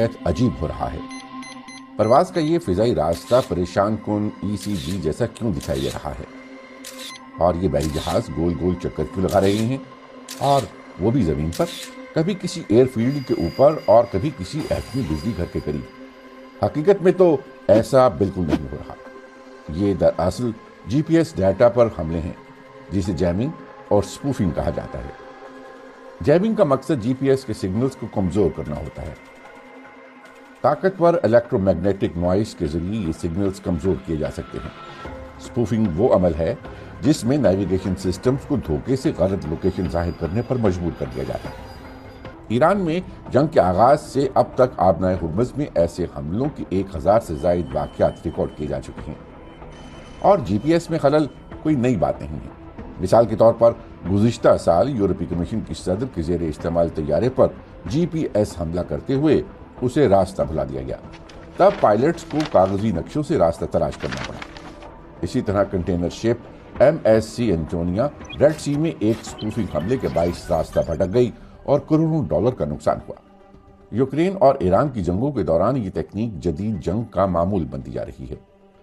अजीब हो रहा है। परवाज का ये फिजाई रास्ता परेशान कुन ECG जैसा क्यों दिखाई दे रहा है, और ये बहरी जहाज गोल गोल चक्कर क्यों लगा रहे हैं, और वो भी जमीन पर, कभी किसी एयरफील्ड के ऊपर और कभी किसी एटमी बिजली घर के करीब। हकीकत में तो ऐसा बिल्कुल नहीं हो रहा। ये दरअसल GPS डाटा पर हमले हैं, जिसे जैमिंग और स्पूफिंग कहा जाता है। जैमिंग का मकसद GPS के सिग्नल्स को कमजोर करना होता है। ताकतवर इलेक्ट्रोमैग्नेटिक नॉइस के जरिए ये सिग्नल्स कमजोर किए जा सकते हैं। स्पूफिंग वो अमल है जिसमें नेविगेशन सिस्टम्स को धोखे से गलत लोकेशन जाहिर करने पर मजबूर कर दिया जाता है। ईरान में जंग के आगाज से अब तक आबनाए हुर्मुज़ में ऐसे हमलों की 1000 से ज़ायद वाक़यात रिकॉर्ड किए जा चुके हैं, और GPS में खलल कोई नई बात नहीं है। मिसाल के तौर पर गुज़िश्ता साल यूरोपीय कमीशन की सदर के ज़ेरे इस्तेमाल तैयारे पर GPS हमला करते हुए उसे रास्ता भुला दिया गया। तब पायलट्स को कागजी नक्शों से रास्ता तलाश करना पड़ा। इसी तरह container ship MSC Antonia Red Sea में एक स्पूफिंग हमले के बाइस रास्ता भटक गई और करोड़ों डॉलर का नुकसान हुआ। यूक्रेन और ईरान की जंगों के दौरान ये तकनीक जदीद जंग का मामूल बनती जा रही है।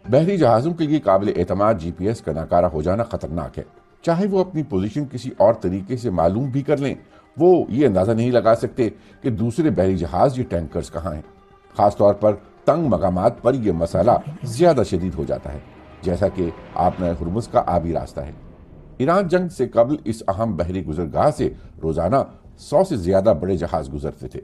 बहरी जहाज़ों के लिए काबिल एतमाद GPS का नाकारा हो जाना खतरनाक है। चाहे वो अपनी पोजीशन किसी और तरीके से मालूम भी कर लें, वो ये अंदाज़ा नहीं लगा सकते कि दूसरे बहरी जहाज़ या टैंकर्स कहाँ हैं। खासतौर पर तंग मकामात पर यह मसला ज़्यादा शदीद हो जाता है, जैसा कि आबनाए हुर्मुज़ का आबी रास्ता है। ईरान जंग से कबल इस अहम बहरी गुजरगाह से रोज़ाना 100 से ज़्यादा बड़े जहाज़ गुजरते थे।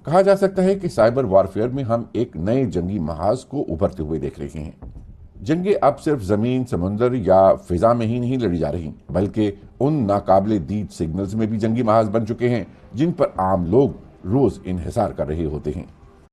कहा जा सकता है कि साइबर वॉरफेयर में हम एक नए जंगी महाज को उभरते हुए देख रहे हैं। जंगें अब सिर्फ ज़मीन, समुंदर या फिजा में ही नहीं लड़ी जा रही, बल्कि उन नाकाबिले दीद सिग्नल्स में भी जंगी महाज बन चुके हैं जिन पर आम लोग रोज़ इन्हिसार कर रहे होते हैं।